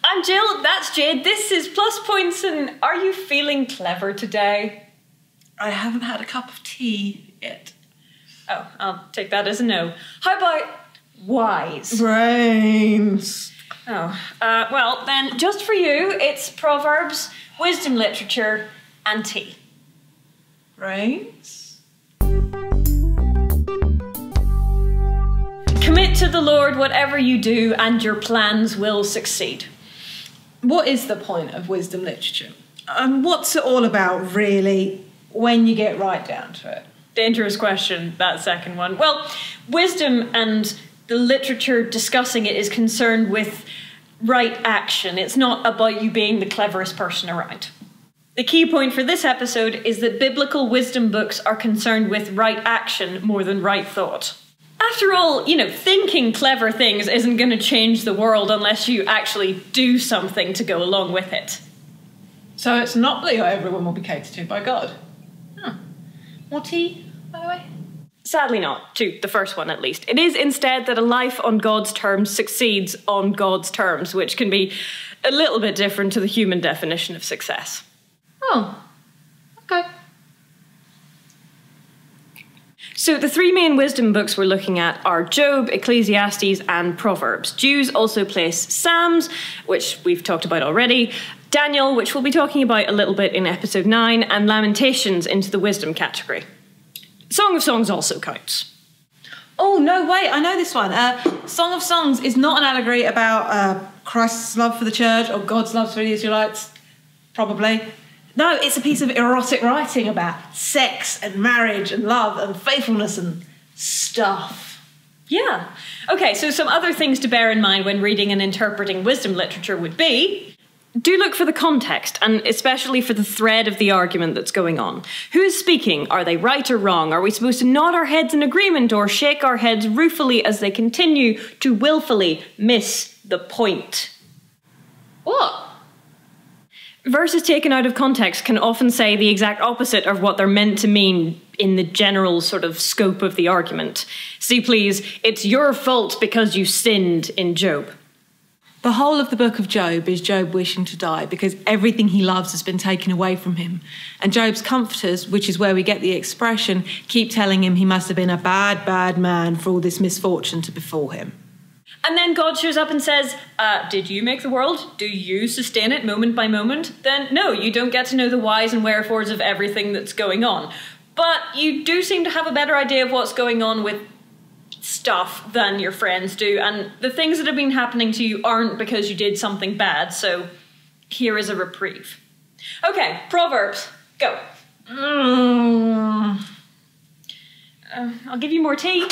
I'm Jill, that's Jade, this is Plus Points, and are you feeling clever today? I haven't had a cup of tea yet. Oh, I'll take that as a no. How about wise? Brains. Oh, well then, just for you, it's Proverbs, wisdom literature, and tea. Brains? Commit to the Lord whatever you do, and your plans will succeed. What is the point of wisdom literature? And what's it all about, really, when you get right down to it? Dangerous question, that second one. Well, wisdom and the literature discussing it is concerned with right action. It's not about you being the cleverest person around. The key point for this episode is that biblical wisdom books are concerned with right action more than right thought. After all, thinking clever things isn't going to change the world unless you actually do something to go along with it. So it's not that everyone will be catered to by God. More tea, by the way? Sadly not, to the first one at least. It is instead that a life on God's terms succeeds on God's terms, which can be a little bit different to the human definition of success. Oh, okay. So the three main wisdom books we're looking at are Job, Ecclesiastes, and Proverbs. Jews also place Psalms, which we've talked about already, Daniel, which we'll be talking about a little bit in episode 9, and Lamentations into the wisdom category. Song of Songs also counts. Oh, no, wait, I know this one. Song of Songs is not an allegory about Christ's love for the church or God's love for the Israelites, probably. No, it's a piece of erotic writing about sex and marriage and love and faithfulness and stuff. Yeah. Okay, so some other things to bear in mind when reading and interpreting wisdom literature would be: do look for the context, and especially for the thread of the argument that's going on. Who is speaking? Are they right or wrong? Are we supposed to nod our heads in agreement or shake our heads ruefully as they continue to willfully miss the point? What? Verses taken out of context can often say the exact opposite of what they're meant to mean in the general sort of scope of the argument. See, please, it's your fault because you sinned in Job. The whole of the book of Job is Job wishing to die because everything he loves has been taken away from him. And Job's comforters, which is where we get the expression, keep telling him he must have been a bad, bad man for all this misfortune to befall him. And then God shows up and says, did you make the world? Do you sustain it moment by moment? Then no, you don't get to know the whys and wherefores of everything that's going on. But you do seem to have a better idea of what's going on with stuff than your friends do, and the things that have been happening to you aren't because you did something bad, so here is a reprieve. Okay, Proverbs, go. I'll give you more tea.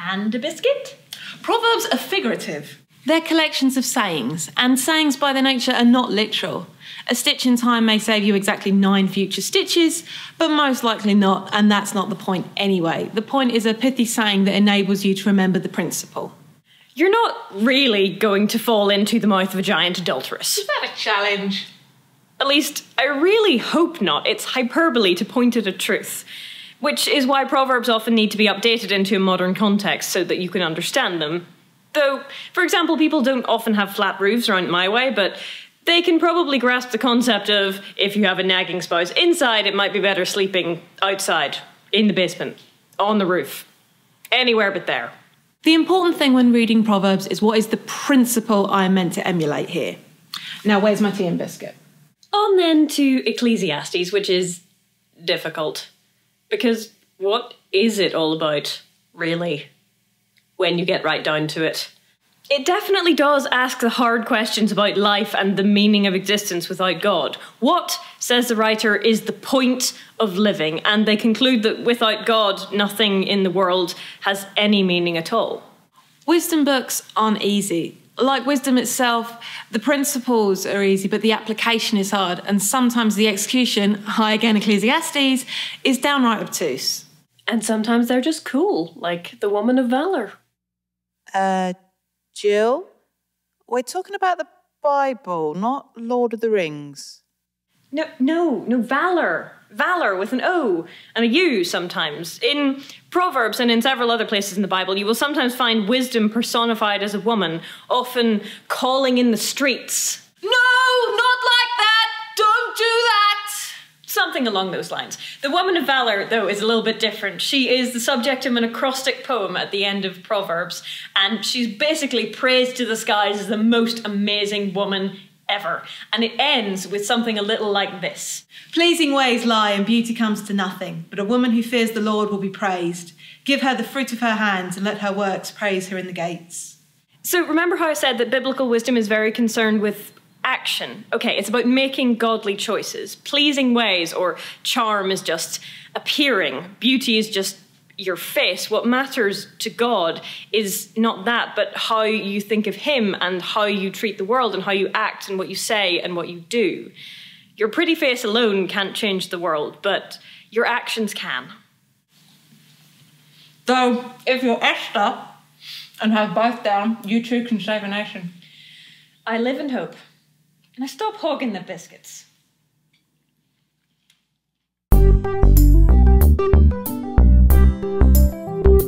And a biscuit. Proverbs are figurative. They're collections of sayings, and sayings by their nature are not literal. A stitch in time may save you exactly 9 future stitches, but most likely not, and that's not the point anyway. The point is a pithy saying that enables you to remember the principle. You're not really going to fall into the mouth of a giant adulteress. Is that a challenge? At least, I really hope not. It's hyperbole to point at a truth. Which is why Proverbs often need to be updated into a modern context so that you can understand them. Though, for example, people don't often have flat roofs around my way, but they can probably grasp the concept of, if you have a nagging spouse inside, it might be better sleeping outside, in the basement, on the roof, anywhere but there. The important thing when reading Proverbs is what is the principle I'm meant to emulate here. Now, where's my tea and biscuit? On then to Ecclesiastes, which is difficult. Because what is it all about, really, when you get right down to it? It definitely does ask the hard questions about life and the meaning of existence without God. What, says the writer, is the point of living? And they conclude that without God, nothing in the world has any meaning at all. Wisdom books aren't easy. Like wisdom itself, the principles are easy, but the application is hard. And sometimes the execution, hi again Ecclesiastes, is downright obtuse. And sometimes they're just cool, like the woman of Valor. Jill, we're talking about the Bible, not Lord of the Rings. No, Valor. Valor with an O and a U sometimes. In Proverbs and in several other places in the Bible, you will sometimes find wisdom personified as a woman, often calling in the streets. No, not like that! Don't do that! Something along those lines. The woman of valor, though, is a little bit different. She is the subject of an acrostic poem at the end of Proverbs, and she's basically praised to the skies as the most amazing woman ever. And it ends with something a little like this. Pleasing ways lie and beauty comes to nothing, but a woman who fears the Lord will be praised. Give her the fruit of her hands and let her works praise her in the gates. So remember how I said that biblical wisdom is very concerned with action? Okay, it's about making godly choices. Pleasing ways or charm is just appearing. Beauty is just your face. What matters to God is not that, but how you think of him and how you treat the world and how you act and what you say and what you do. Your pretty face alone can't change the world, but your actions can. Though, if you're Esther and have both down, you too can save a nation. I live in hope. And I stop hogging the biscuits.